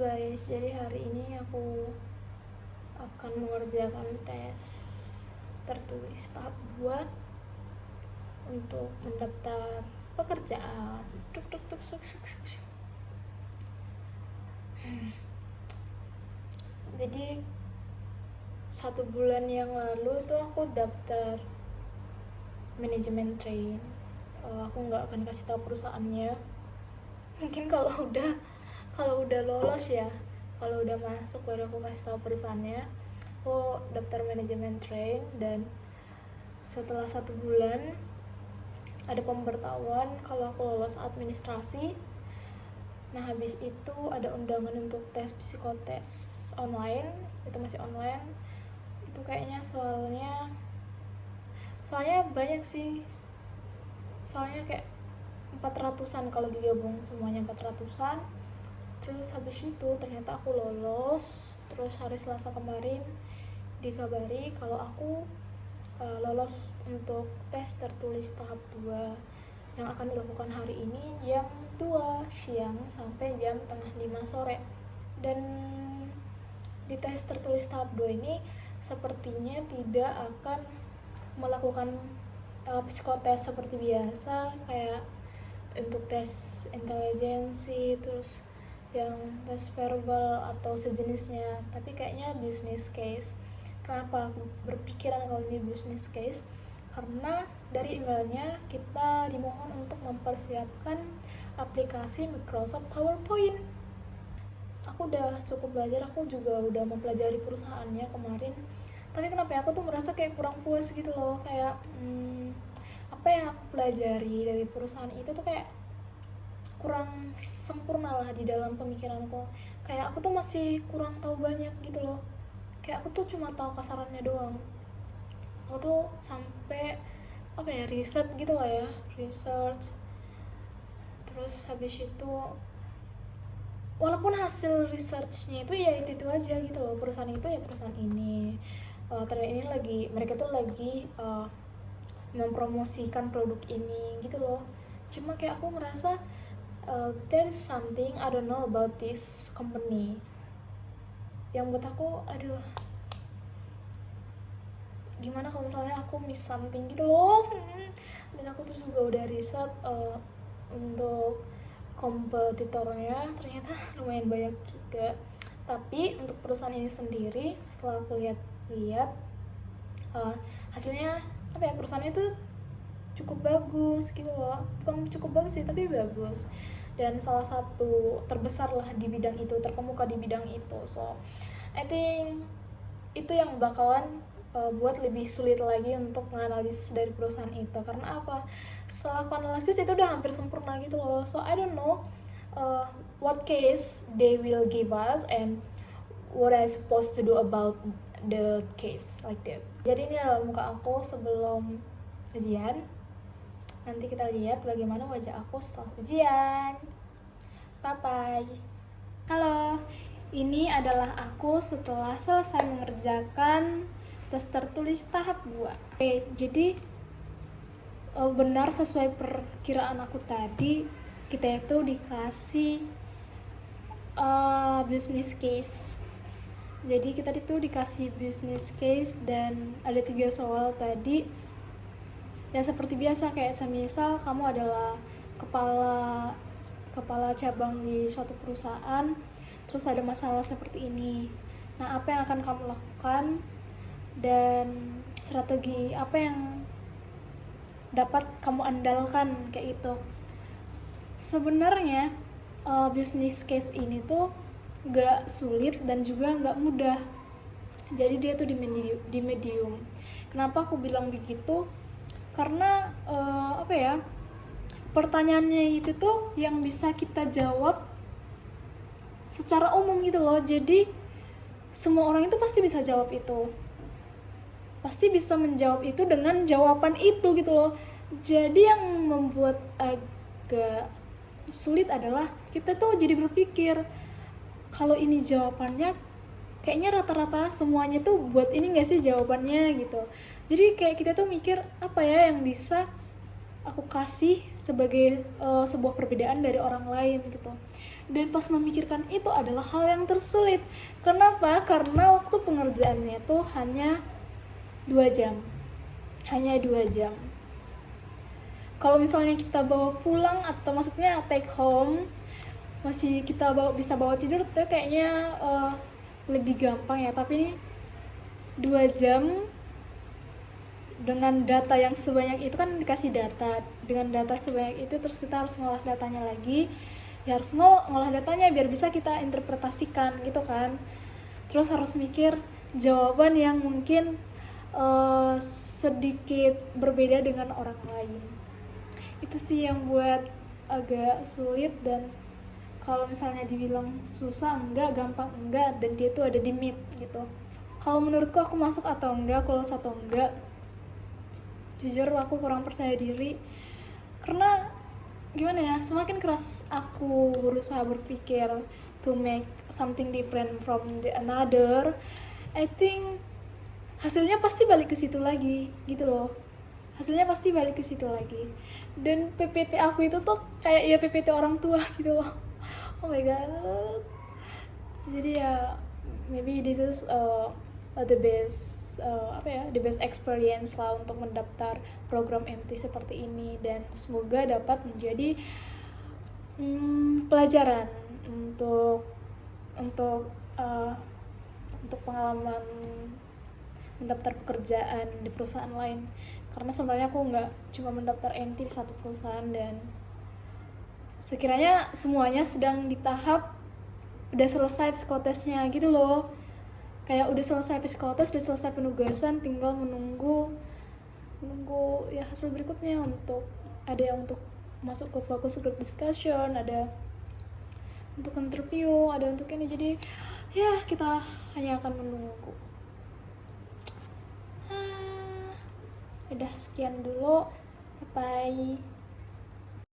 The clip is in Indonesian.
guys, jadi hari ini aku akan mengerjakan tes tertulis tahap 2 untuk mendaftar pekerjaan. Jadi 1 bulan yang lalu itu aku daftar manajemen train. Aku nggak akan kasih tahu perusahaannya. Mungkin kalau udah lolos ya, kalau udah masuk baru aku kasih tahu perusahaannya. Aku daftar manajemen train dan setelah 1 bulan ada pemberitahuan kalau aku lolos administrasi. Nah habis itu ada undangan untuk tes psikotes online, itu masih online. Itu kayaknya soalnya banyak sih, soalnya kayak 400-an kalau digabung semuanya 400-an. Terus habis itu ternyata aku lolos. Terus hari Selasa kemarin dikabari kalau aku lolos untuk tes tertulis tahap 2 yang akan dilakukan hari ini jam 2 siang sampai jam 4:30 sore. Dan di tes tertulis tahap 2 ini sepertinya tidak akan melakukan psikotes seperti biasa, kayak untuk tes intelijensi, terus yang tes verbal atau sejenisnya, tapi kayaknya business case. Kenapa aku berpikiran kalau ini business case? Karena dari emailnya kita dimohon untuk mempersiapkan aplikasi Microsoft PowerPoint. Aku udah cukup belajar, aku juga udah mempelajari perusahaannya kemarin, tapi kenapa ya aku tuh merasa kayak kurang puas gitu loh, kayak apa yang aku pelajari dari perusahaan itu tuh kayak kurang sempurna lah di dalam pemikiranku. Kayak aku tuh masih kurang tahu banyak gitu loh, kayak aku tuh cuma tahu kasarannya doang. Aku tuh sampai riset gitu lah ya, research. Terus habis itu walaupun hasil researchnya itu ya itu aja gitu loh, perusahaan itu ya perusahaan ini, ternyata ini mereka tuh lagi mempromosikan produk ini gitu loh. Cuma kayak aku merasa there is something I don't know about this company yang buat aku gimana kalau misalnya aku miss something gitu loh. Dan aku tuh juga udah riset untuk kompetitornya, ternyata lumayan banyak juga. Tapi untuk perusahaan ini sendiri setelah aku lihat hasilnya perusahaannya itu cukup bagus gitu loh. Bukan cukup bagus sih, tapi bagus, dan salah satu terbesar lah di bidang itu, terkemuka di bidang itu. So I think itu yang bakalan buat lebih sulit lagi untuk menganalisis dari perusahaan itu. Karena apa? Setelah aku analisis itu udah hampir sempurna gitu loh. So I don't know what case they will give us and what I supposed to do about the case like that. Jadi ini adalah muka aku sebelum ujian. Nanti kita lihat bagaimana wajah aku setelah ujian. Bye bye. Halo, ini adalah aku setelah selesai mengerjakan tes tertulis tahap 2. Oke, jadi benar sesuai perkiraan aku tadi, kita itu dikasih business case. Jadi kita itu dikasih business case dan ada 3 soal tadi. Ya seperti biasa, kayak semisal kamu adalah kepala cabang di suatu perusahaan, terus ada masalah seperti ini. Nah, apa yang akan kamu lakukan dan strategi apa yang dapat kamu andalkan, kayak itu. Sebenarnya business case ini tuh gak sulit dan juga gak mudah. Jadi dia tuh di medium. Kenapa aku bilang begitu? Karena pertanyaannya itu tuh yang bisa kita jawab secara umum gitu loh. Jadi semua orang itu pasti bisa jawab itu, pasti bisa menjawab itu dengan jawaban itu gitu loh. Jadi yang membuat agak sulit adalah kita tuh jadi berpikir kalau ini jawabannya kayaknya rata-rata semuanya tuh buat ini gak sih jawabannya gitu. Jadi kayak kita tuh mikir apa ya yang bisa aku kasih sebagai sebuah perbedaan dari orang lain gitu. Dan pas memikirkan itu adalah hal yang tersulit. Kenapa? Karena waktu pengerjaannya tuh hanya 2 jam. Hanya 2 jam. Kalau misalnya kita bawa pulang atau maksudnya take home, masih kita bisa bawa tidur tuh kayaknya lebih gampang ya. Tapi ini 2 jam dengan data yang sebanyak itu, kan dikasih data. Dengan data sebanyak itu terus kita harus ngolah datanya lagi. Ya harus ngolah datanya biar bisa kita interpretasikan gitu kan. Terus harus mikir jawaban yang mungkin sedikit berbeda dengan orang lain. Itu sih yang buat agak sulit. Dan kalau misalnya dibilang susah enggak, gampang enggak, dan dia tuh ada di mid gitu. Kalau menurutku aku masuk atau enggak, aku lolos atau enggak, jujur aku kurang percaya diri. Karena gimana ya, semakin keras aku berusaha berpikir to make something different from the another, I think hasilnya pasti balik ke situ lagi gitu loh. Hasilnya pasti balik ke situ lagi. Dan PPT aku itu tuh kayak ya PPT orang tua gitu loh. Oh my god. Jadi ya maybe this is the best the best experience lah untuk mendaftar program MT seperti ini. Dan semoga dapat menjadi pelajaran untuk pengalaman mendaftar pekerjaan di perusahaan lain. Karena sebenarnya aku nggak cuma mendaftar MT di satu perusahaan, dan sekiranya semuanya sedang di tahap udah selesai psikotesnya gitu loh. Kayak udah selesai psikotes, udah selesai penugasan, tinggal menunggu ya hasil berikutnya. Untuk ada yang untuk masuk ke focus group discussion, ada untuk interview, ada untuk ini. Jadi ya kita hanya akan menunggu. Udah sekian dulu, bye.